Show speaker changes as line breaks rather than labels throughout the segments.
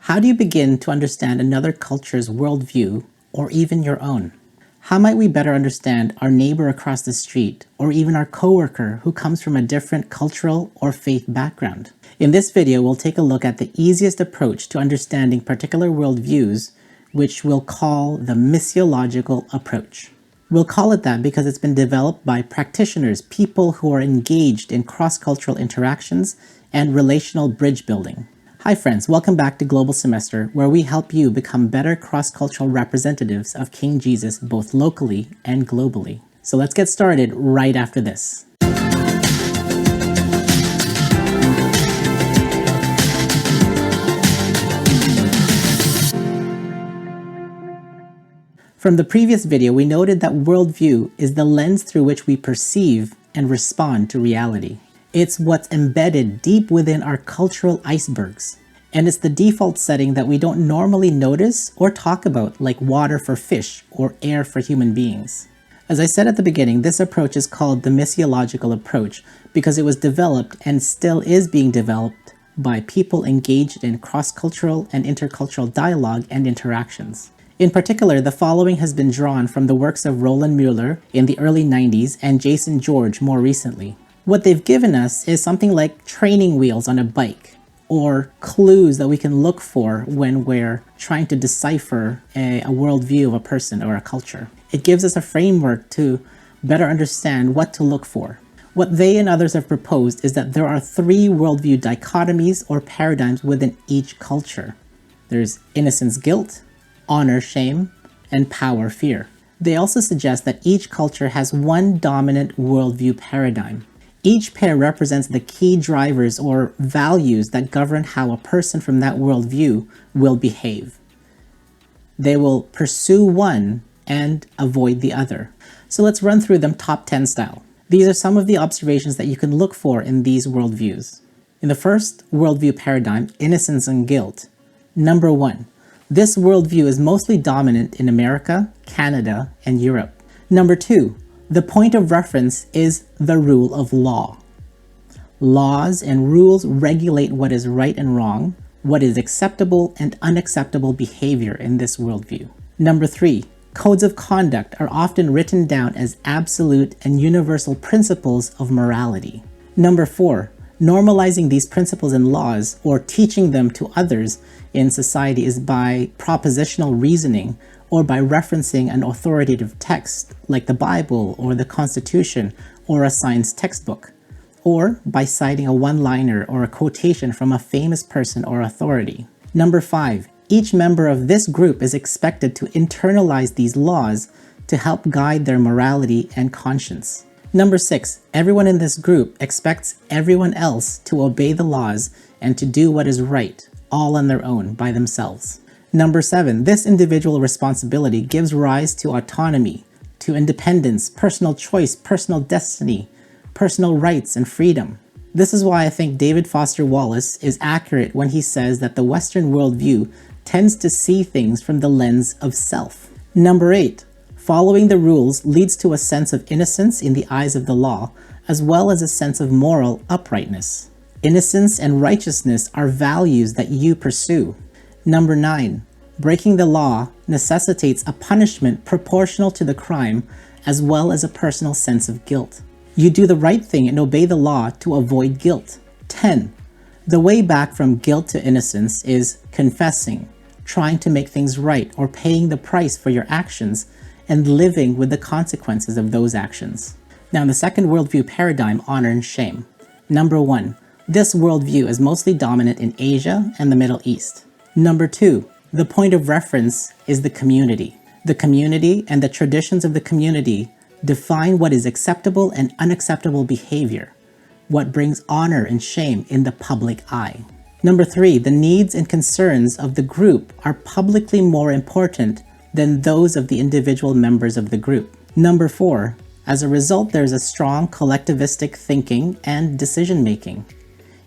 How do you begin to understand another culture's worldview, or even your own? How might we better understand our neighbor across the street, or even our coworker who comes from a different cultural or faith background? In this video, we'll take a look at the easiest approach to understanding particular worldviews, which we'll call the missiological approach. We'll call it that because it's been developed by practitioners, people who are engaged in cross-cultural interactions and relational bridge building. Hi friends, welcome back to Global Semester, where we help you become better cross-cultural representatives of King Jesus both locally and globally. So let's get started right after this. From the previous video, we noted that worldview is the lens through which we perceive and respond to reality. It's what's embedded deep within our cultural icebergs. And it's the default setting that we don't normally notice or talk about, like water for fish or air for human beings. As I said at the beginning, this approach is called the missiological approach because it was developed and still is being developed by people engaged in cross-cultural and intercultural dialogue and interactions. In particular, the following has been drawn from the works of Roland Muller in the early 90s and Jason George more recently. What they've given us is something like training wheels on a bike, or clues that we can look for when we're trying to decipher a worldview of a person or a culture. It gives us a framework to better understand what to look for. What they and others have proposed is that there are three worldview dichotomies or paradigms within each culture. There's innocence, guilt, honor, shame, and power, fear. They also suggest that each culture has one dominant worldview paradigm. Each pair represents the key drivers or values that govern how a person from that worldview will behave. They will pursue one and avoid the other. So let's run through them top 10 style. These are some of the observations that you can look for in these worldviews. In the first worldview paradigm, innocence and guilt. Number 1. This worldview is mostly dominant in America, Canada, and Europe. Number 2. The point of reference is the rule of law. Laws and rules regulate what is right and wrong, what is acceptable and unacceptable behavior in this worldview. Number 3, codes of conduct are often written down as absolute and universal principles of morality. Number 4, normalizing these principles and laws or teaching them to others in society is by propositional reasoning or by referencing an authoritative text like the Bible or the Constitution or a science textbook, or by citing a one-liner or a quotation from a famous person or authority. Number 5, each member of this group is expected to internalize these laws to help guide their morality and conscience. Number 6, everyone in this group expects everyone else to obey the laws and to do what is right, all on their own, by themselves. Number 7, this individual responsibility gives rise to autonomy, to independence, personal choice, personal destiny, personal rights, and freedom. This is why I think David Foster Wallace is accurate when he says that the Western worldview tends to see things from the lens of self. Number 8, following the rules leads to a sense of innocence in the eyes of the law, as well as a sense of moral uprightness. Innocence and righteousness are values that you pursue. Number 9, breaking the law necessitates a punishment proportional to the crime as well as a personal sense of guilt. You do the right thing and obey the law to avoid guilt. 10, the way back from guilt to innocence is confessing, trying to make things right or paying the price for your actions and living with the consequences of those actions. Now in the second worldview paradigm, honor and shame. Number 1, this worldview is mostly dominant in Asia and the Middle East. Number 2, the point of reference is the community. The community and the traditions of the community define what is acceptable and unacceptable behavior, what brings honor and shame in the public eye. Number 3, the needs and concerns of the group are publicly more important than those of the individual members of the group. Number 4, as a result, there's a strong collectivistic thinking and decision-making.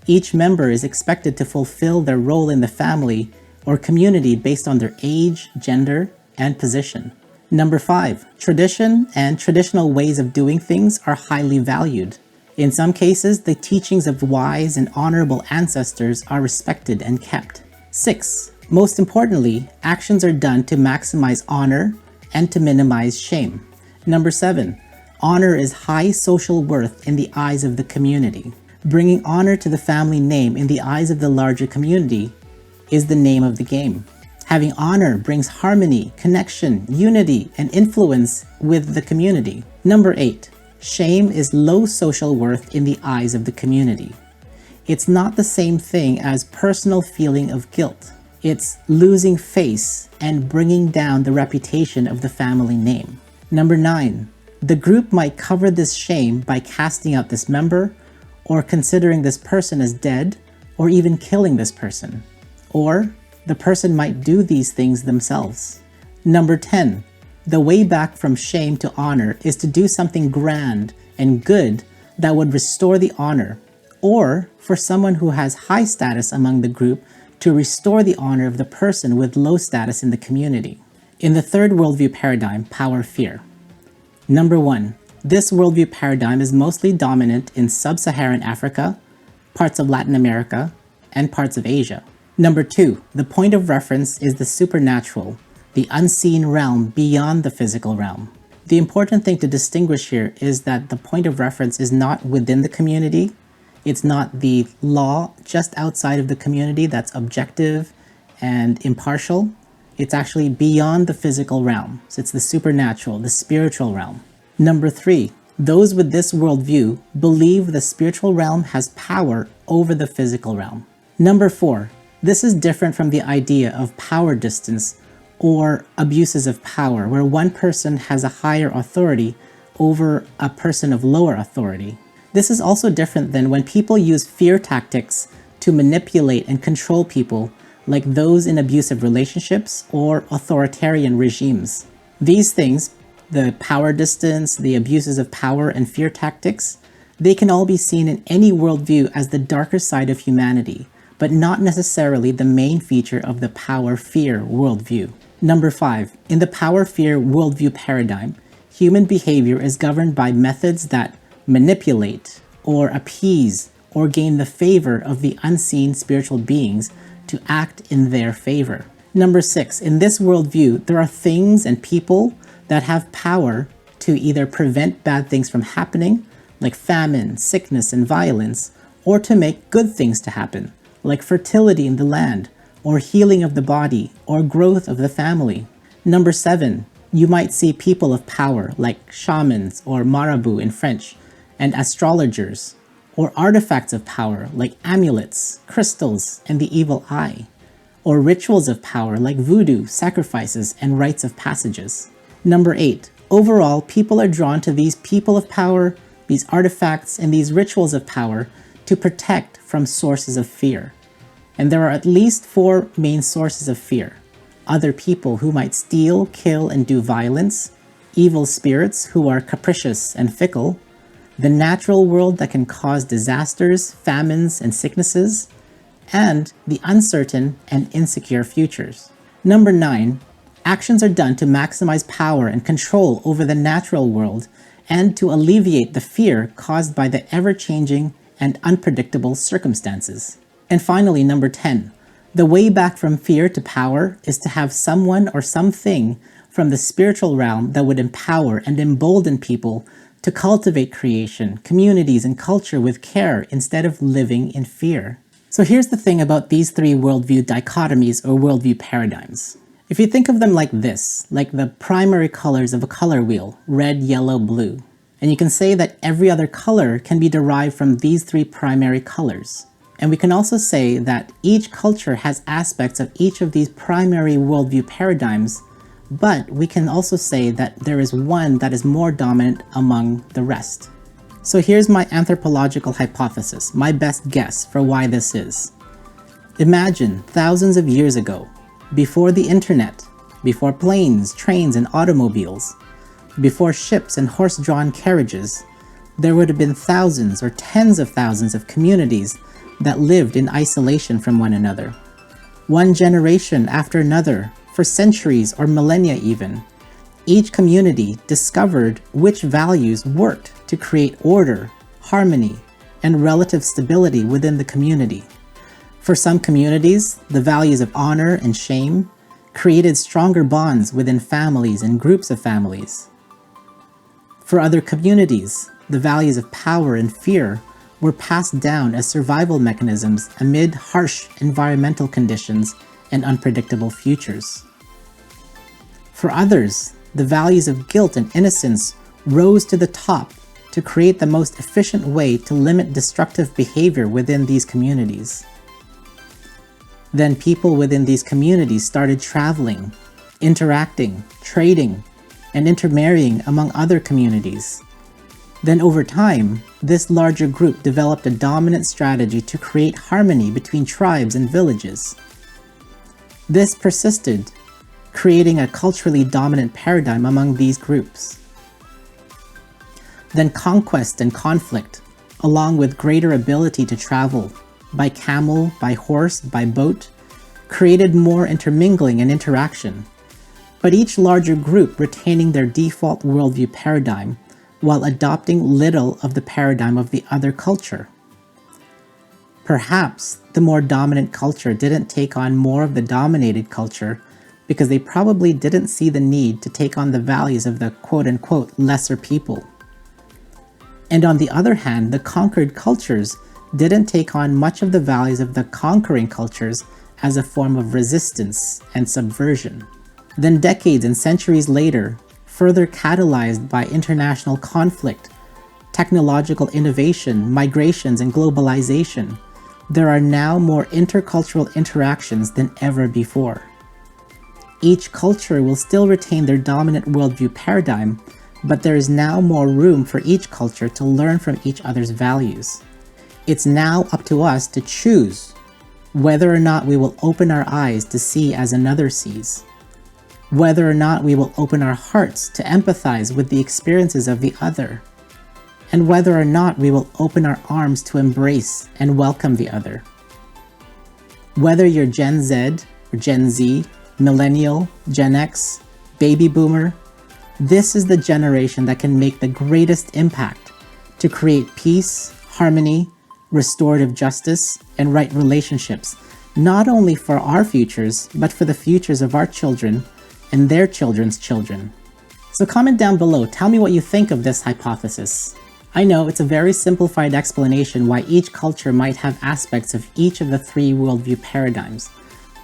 Each member is expected to fulfill their role in the family or community based on their age, gender, and position. Number 5, tradition and traditional ways of doing things are highly valued. In some cases, the teachings of wise and honorable ancestors are respected and kept. 6. Most importantly, actions are done to maximize honor and to minimize shame. Number 7, honor is high social worth in the eyes of the community. Bringing honor to the family name in the eyes of the larger community is the name of the game. Having honor brings harmony, connection, unity, and influence with the community. Number 8, shame is low social worth in the eyes of the community. It's not the same thing as personal feeling of guilt. It's losing face and bringing down the reputation of the family name. Number 9, the group might cover this shame by casting out this member, or considering this person as dead, or even killing this person. Or the person might do these things themselves. Number 10, the way back from shame to honor is to do something grand and good that would restore the honor, or for someone who has high status among the group to restore the honor of the person with low status in the community. In the third worldview paradigm, power fear. Number 1, this worldview paradigm is mostly dominant in sub-Saharan Africa, parts of Latin America, and parts of Asia. Number 2, the point of reference is the supernatural, the unseen realm beyond the physical realm. The important thing to distinguish here is that the point of reference is not within the community. It's not the law just outside of the community that's objective and impartial. It's actually beyond the physical realm. So it's the supernatural, the spiritual realm. Number 3, those with this worldview believe the spiritual realm has power over the physical realm. Number 4, this is different from the idea of power distance or abuses of power, where one person has a higher authority over a person of lower authority. This is also different than when people use fear tactics to manipulate and control people, like those in abusive relationships or authoritarian regimes. These things, the power distance, the abuses of power, and fear tactics, they can all be seen in any worldview as the darker side of humanity, but not necessarily the main feature of the power-fear worldview. Number 5, in the power-fear worldview paradigm, human behavior is governed by methods that manipulate or appease or gain the favor of the unseen spiritual beings to act in their favor. Number 6, in this worldview, there are things and people that have power to either prevent bad things from happening, like famine, sickness, and violence, or to make good things to happen, like fertility in the land, or healing of the body, or growth of the family. Number 7, you might see people of power, like shamans or marabout in French, and astrologers, or artifacts of power like amulets, crystals, and the evil eye, or rituals of power like voodoo, sacrifices, and rites of passages. Number 8, overall, people are drawn to these people of power, these artifacts, and these rituals of power to protect from sources of fear. And there are at least 4 main sources of fear: other people who might steal, kill, and do violence, evil spirits who are capricious and fickle, the natural world that can cause disasters, famines, and sicknesses, and the uncertain and insecure futures. Number 9, actions are done to maximize power and control over the natural world and to alleviate the fear caused by the ever-changing and unpredictable circumstances. And finally, number 10, the way back from fear to power is to have someone or something from the spiritual realm that would empower and embolden people to cultivate creation, communities, and culture with care instead of living in fear. So here's the thing about these 3 worldview dichotomies or worldview paradigms. If you think of them like this, like the primary colors of a color wheel, red, yellow, blue, and you can say that every other color can be derived from these 3 primary colors. And we can also say that each culture has aspects of each of these primary worldview paradigms, but we can also say that there is one that is more dominant among the rest. So here's my anthropological hypothesis, my best guess for why this is. Imagine thousands of years ago, before the internet, before planes, trains, and automobiles, before ships and horse-drawn carriages, there would have been thousands or tens of thousands of communities that lived in isolation from one another. One generation after another, for centuries or millennia even, each community discovered which values worked to create order, harmony, and relative stability within the community. For some communities, the values of honor and shame created stronger bonds within families and groups of families. For other communities, the values of power and fear were passed down as survival mechanisms amid harsh environmental conditions and unpredictable futures. For others, the values of guilt and innocence rose to the top to create the most efficient way to limit destructive behavior within these communities. Then people within these communities started traveling, interacting, trading, and intermarrying among other communities. Then over time, this larger group developed a dominant strategy to create harmony between tribes and villages. This persisted, creating a culturally dominant paradigm among these groups. Then conquest and conflict, along with greater ability to travel, by camel, by horse, by boat, created more intermingling and interaction, but each larger group retaining their default worldview paradigm while adopting little of the paradigm of the other culture. Perhaps the more dominant culture didn't take on more of the dominated culture because they probably didn't see the need to take on the values of the quote-unquote lesser people. And on the other hand, the conquered cultures didn't take on much of the values of the conquering cultures as a form of resistance and subversion. Then decades and centuries later, further catalyzed by international conflict, technological innovation, migrations, and globalization, there are now more intercultural interactions than ever before. Each culture will still retain their dominant worldview paradigm, but there is now more room for each culture to learn from each other's values. It's now up to us to choose whether or not we will open our eyes to see as another sees, whether or not we will open our hearts to empathize with the experiences of the other, and whether or not we will open our arms to embrace and welcome the other. Whether you're Gen Z or Gen Z, Millennial, Gen X, Baby Boomer, this is the generation that can make the greatest impact to create peace, harmony, restorative justice, and right relationships, not only for our futures, but for the futures of our children and their children's children. So comment down below, tell me what you think of this hypothesis. I know it's a very simplified explanation why each culture might have aspects of each of the three worldview paradigms,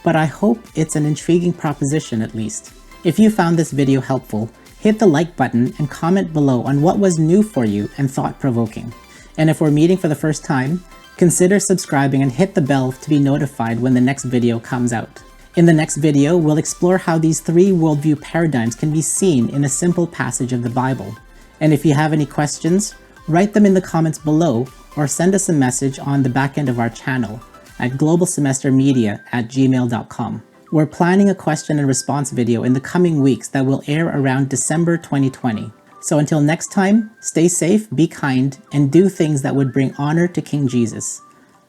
but I hope it's an intriguing proposition at least. If you found this video helpful, hit the like button and comment below on what was new for you and thought-provoking. And if we're meeting for the first time, consider subscribing and hit the bell to be notified when the next video comes out. In the next video, we'll explore how these three worldview paradigms can be seen in a simple passage of the Bible. And if you have any questions, write them in the comments below or send us a message on the back end of our channel at globalsemestermedia@gmail.com. We're planning a question and response video in the coming weeks that will air around December 2020. So until next time, stay safe, be kind, and do things that would bring honor to King Jesus.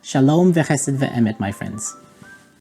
Shalom v'chesed ve'emet, my friends.